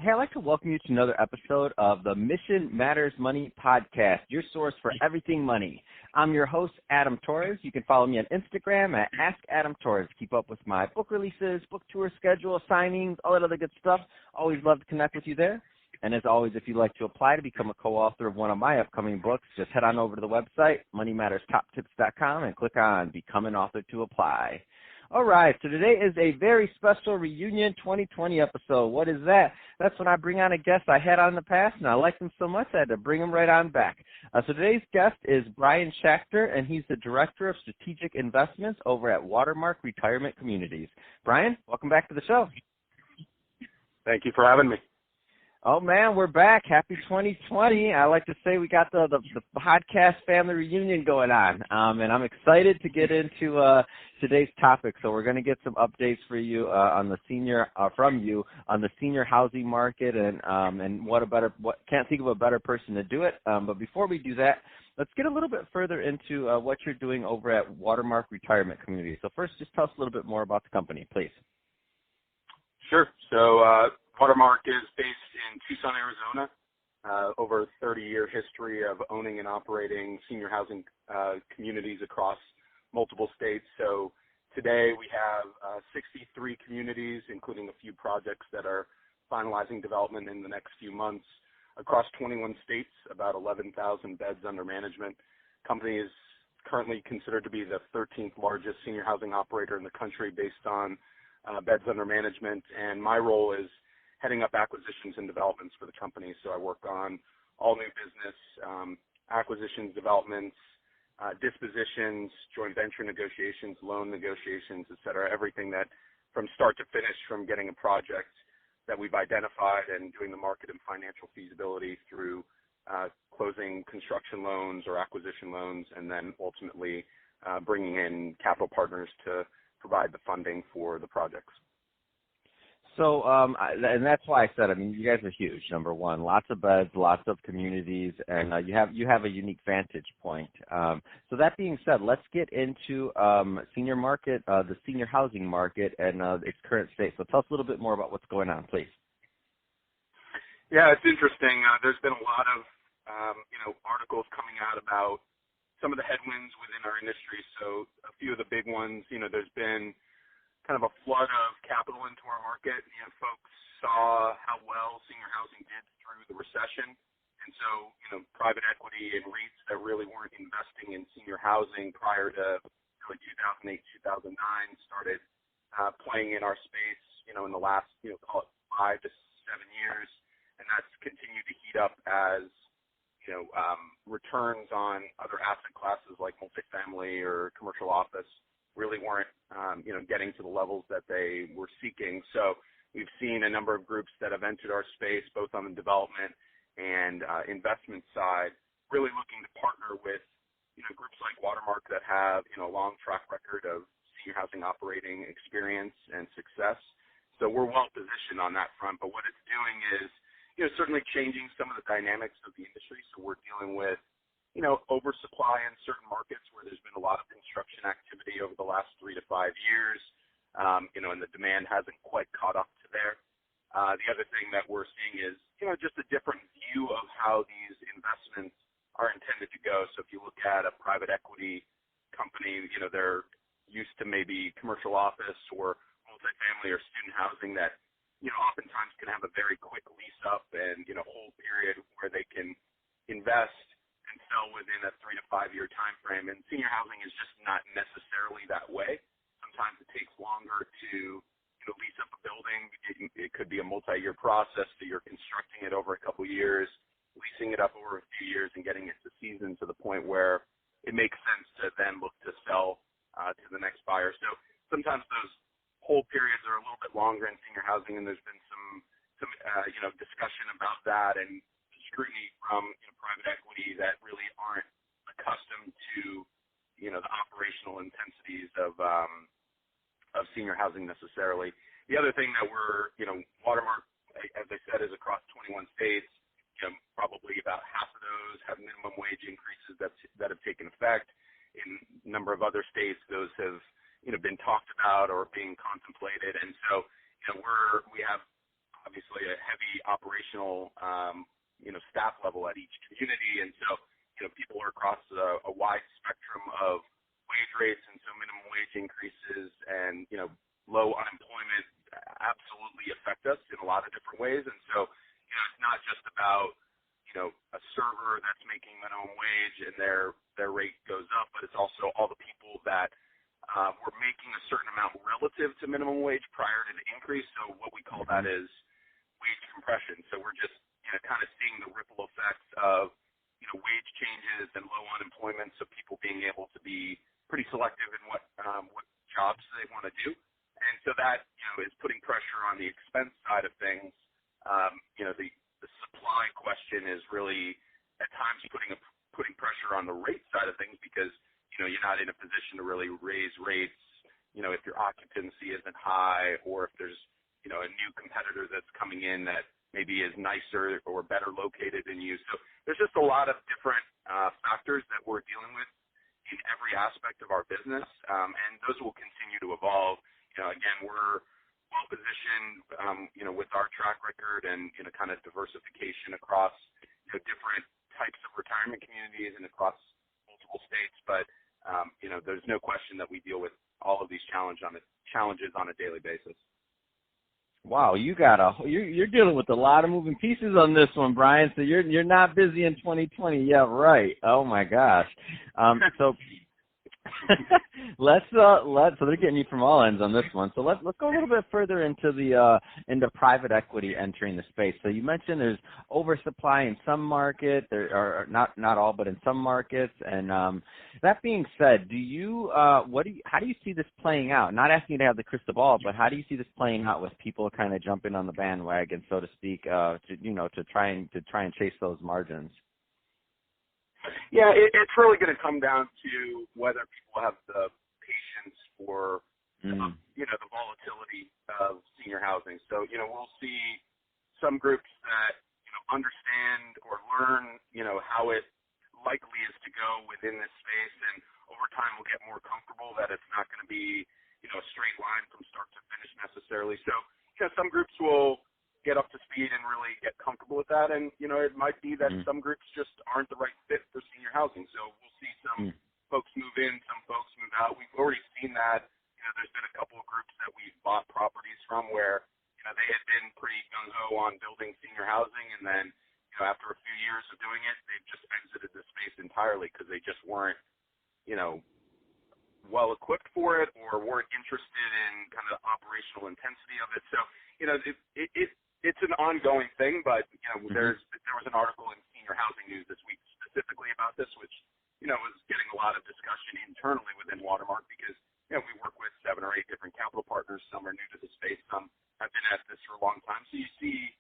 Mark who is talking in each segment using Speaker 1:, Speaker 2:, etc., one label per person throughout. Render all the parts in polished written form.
Speaker 1: Hey, I'd like to welcome you to another episode of the Mission Matters Money podcast, your source for everything money. I'm your host, Adam Torres. You can follow me on Instagram at AskAdamTorres. Keep up with my book releases, book tour schedule, signings, all that other good stuff. Always love to connect with you there. And as always, if you'd like to apply to become a co-author of one of my upcoming books, just head on over to the website, moneymatterstoptips.com, and click on Become an Author to apply. All right, so today is a very special reunion 2020 episode. What is that? That's when I bring on a guest I had on in the past, and I liked him so much I had to bring him right on back. So today's guest is Brian Schachter, and he's the Director of Strategic Investments over at Watermark Retirement Communities. Brian, welcome back to the show.
Speaker 2: Thank you for having me.
Speaker 1: Oh, man, we're back. Happy 2020. I like to say we got the podcast family reunion going on, and I'm excited to get into today's topic. So we're going to get some updates for you on the from you on the senior housing market, and can't think of a better person to do it. But before we do that, let's get a little bit further into what you're doing over at Watermark Retirement Community. So first, just tell us a little bit more about the company, please.
Speaker 2: Sure. So Watermark is based in Tucson, Arizona. Over a 30-year history of owning and operating senior housing communities across multiple states. So today we have 63 communities, including a few projects that are finalizing development in the next few months across 21 states, about 11,000 beds under management. Company is currently considered to be the 13th largest senior housing operator in the country based on beds under management, and my role is heading up acquisitions and developments for the company. So I work on all new business, acquisitions, developments, dispositions, joint venture negotiations, loan negotiations, et cetera, everything that from start to finish, from getting a project that we've identified and doing the market and financial feasibility through closing construction loans or acquisition loans, and then ultimately bringing in capital partners to provide the funding for the projects.
Speaker 1: So, and that's why I said, you guys are huge, number one. Lots of beds, lots of communities, and you have a unique vantage point. So that being said, let's get into senior market, the senior housing market and its current state. So tell us a little bit more about what's going on, please.
Speaker 2: Yeah, it's interesting. There's been a lot of, articles coming out about some of the headwinds within our industry. So a few of the big ones, there's been kind of a flood of capital into our market. Folks saw how well senior housing did through the recession. And so, private equity and REITs that really weren't investing in senior housing prior to really 2008, 2009 started playing in our space, in the last, call it 5 to 7 years. And that's continued to heat up as, returns on other asset classes like multifamily or commercial office really weren't, getting to the levels that they were seeking. So we've seen a number of groups that have entered our space, both on the development and investment side, really looking to partner with, groups like Watermark that have, a long track record of senior housing operating experience and success. So we're well positioned on that front. But what it's doing is, certainly changing some of the dynamics of the industry. So we're dealing with, oversupply in certain markets where there's been a lot of construction activity over the last 3 to 5 years, and the demand hasn't quite caught up to there. The other thing that we're seeing is, just a different view of how these investments are intended to go. So if you look at a private equity company, they're used to maybe commercial office or multifamily or student housing that, oftentimes can have a very quick lease up and, hold period where they can invest and sell within a 3 to 5 year time frame. And senior housing is just not necessarily that way. Sometimes it takes longer to lease up a building. It could be a multi-year process, so you're constructing it over a couple years, leasing it up over a few years, and getting it to season to the point where it makes sense to then look to sell to the next buyer. So sometimes those hold periods are a little bit longer in senior housing, and there's been some discussion about that and scrutiny from private equity that really aren't accustomed to the operational intensities of senior housing necessarily. The other thing that we're Watermark, as I said, is across 21 states. Probably about half of those have minimum wage increases that have taken effect. In a number of other states, those have been talked about or being contemplated. And so we have obviously obviously a heavy operational, staff level at each community. And so, people are across a wide spectrum of wage rates. And so minimum wage increases and, low unemployment absolutely affect us in a lot of different ways. And so, it's not just about, a server that's making minimum wage and their rate goes up, but it's also all the people that were making a certain amount relative to minimum wage prior to the increase. So what we call that is wage compression. So we're just, kind of seeing the ripple effects of, wage changes and low unemployment. So people being able to be pretty selective in what jobs they want to do. And so that, is putting pressure on the expense side of things. The supply question is really at times putting pressure on the rate side of things because, you're not in a position to really raise rates, if your occupancy isn't high or if there's, a new competitor that's coming in that maybe is nicer or better located than you. So there's just a lot of different factors that we're dealing with in every aspect of our business, and those will continue to evolve. Again, we're well positioned, with our track record and, kind of diversification across, different types of retirement communities and across multiple states. But, there's no question that we deal with all of these challenges on a daily basis.
Speaker 1: Wow, you're dealing with a lot of moving pieces on this one, Brian. So you're not busy in 2020. Yeah, right. Oh my gosh. So so they're getting you from all ends on this one. So let's go a little bit further into into private equity entering the space. So you mentioned there's oversupply in some markets, or not all, but in some markets. And that being said, how do you see this playing out? Not asking you to have the crystal ball, but how do you see this playing out with people kind of jumping on the bandwagon, so to speak, to try and chase those margins?
Speaker 2: Yeah, it's really going to come down to whether people have the patience for, the volatility of senior housing. So, we'll see some groups that, understand or learn, how it likely is to go within this space, and over time we'll get more comfortable that it's not going to be, a straight line from start to finish necessarily. So, some groups will get up to speed and really get comfortable with that. And, it might be that some groups just aren't the right fit for senior housing. So we'll see some folks move in, some folks move out. We've already seen that. There's been a couple of groups that we've bought properties from where, they had been pretty gung-ho on building senior housing. And then, after a few years of doing it, they've just exited the space entirely because they just weren't, well equipped for it or weren't interested in kind of the operational intensity of it. So, it's an ongoing thing, but, there was an article in Senior Housing News this week specifically about this, which, was getting a lot of discussion internally within Watermark because, we work with 7 or 8 different capital partners. Some are new to the space. Some have been at this for a long time. So you see,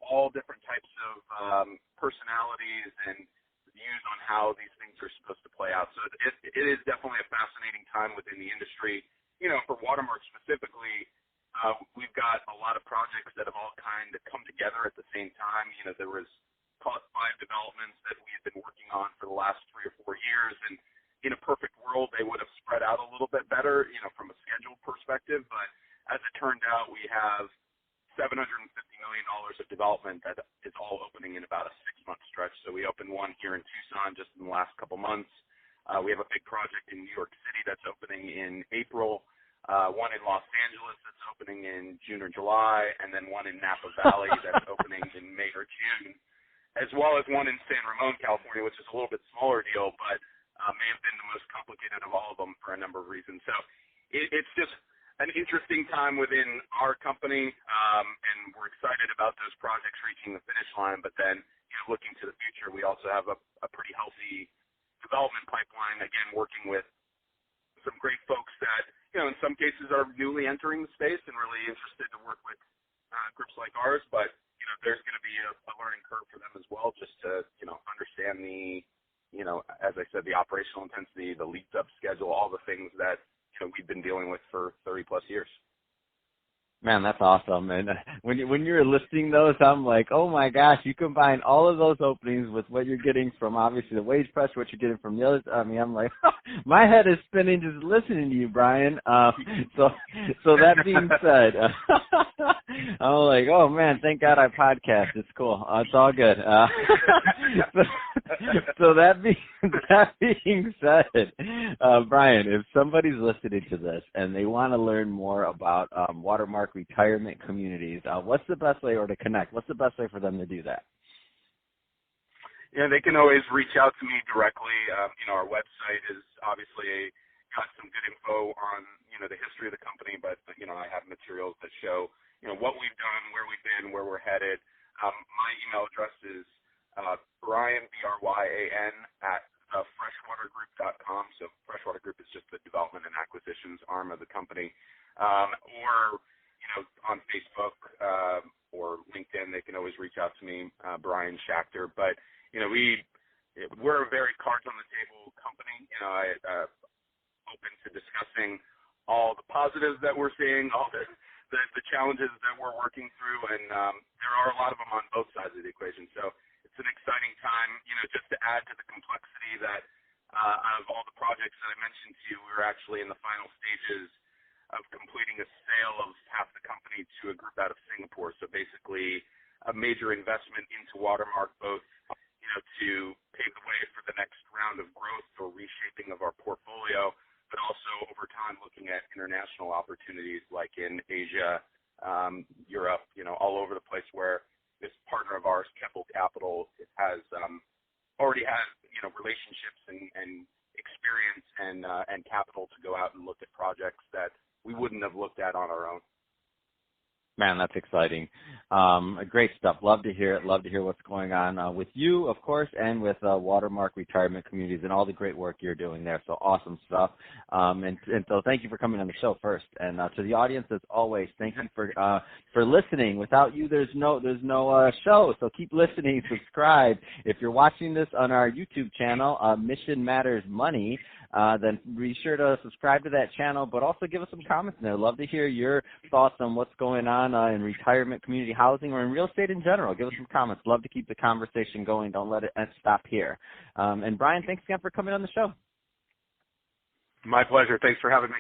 Speaker 2: all different types of personalities and views on how these things are supposed to play out. So it is definitely a fascinating time within the industry. For Watermark specifically, we've got a lot of projects that have all kind of come together at the same time. There was, call it 5 developments that we had been working on for the last 3 or 4 years. And in a perfect world, they would have spread out a little bit better, from a schedule perspective. But as it turned out, we have $750 million of development that is all opening in about a 6-month stretch. So we opened one here in Tucson just in the last couple months. We have a big project in New York City that's opening in April. One in Los Angeles that's opening in June or July, and then one in Napa Valley that's opening in May or June, as well as one in San Ramon, California, which is a little bit smaller deal, but may have been the most complicated of all of them for a number of reasons. So it's just an interesting time within our company, and we're excited about those projects reaching the finish line. But then, looking to the future, we also have a pretty healthy development pipeline, again, working with some great folks that, in some cases are newly entering the space and really interested to work with groups like ours. But, there's going to be a learning curve for them as well, just to, understand the, as I said, the operational intensity, the leads up schedule, all the things that, we've been dealing with for 30 plus years.
Speaker 1: Man, that's awesome. And when you were listing those, I'm like, oh my gosh, you combine all of those openings with what you're getting from obviously the wage pressure, what you're getting from the others. I mean, I'm like, my head is spinning just listening to you, Brian. So that being said, I'm like, oh man, thank God I podcast. It's cool. It's all good. So that being said, Brian, if somebody's listening to this and they want to learn more about Watermark retirement communities, what's the best way, or to connect, what's the best way for them to do that?
Speaker 2: Yeah, they can always reach out to me directly. Our website is obviously got some good info on, the history of the company, but, I have materials that show, what we've done, where we've been, where we're headed. My email address is Brian, BRYAN, at freshwatergroup.com. So Freshwater Group is just the development and acquisitions arm of the company. Or on Facebook or LinkedIn, they can always reach out to me, Brian Schachter. But, we're a very cards on the table company. Open to discussing all the positives that we're seeing, all the challenges that we're working through, and there are a lot of them on both sides of the equation. So it's an exciting time, just to add to the complexity that of all the projects that I mentioned to you, we're actually in the final stages of completing a sale of half the company to a group out of Singapore. So basically a major investment into Watermark, both, to pave the way for the next round of growth or reshaping of our portfolio, but also over time looking at international opportunities like in Asia, Europe, all over the place, where this partner of ours, Keppel Capital, has already has relationships and experience and capital to go out and look at projects that we wouldn't have looked at on our own.
Speaker 1: Man, that's exciting. Great stuff. Love to hear it. Love to hear what's going on with you, of course, and with Watermark Retirement Communities and all the great work you're doing there. So awesome stuff. And so thank you for coming on the show first. And to the audience, as always, thank you for listening. Without you, there's no show. So keep listening. Subscribe. If you're watching this on our YouTube channel, Mission Matters Money, then be sure to subscribe to that channel, but also give us some comments in there. Love to hear your thoughts on what's going on in retirement, community housing, or in real estate in general. Give us some comments. Love to keep the conversation going. Don't let it stop here. And Brian, thanks again for coming on the show.
Speaker 2: My pleasure. Thanks for having me.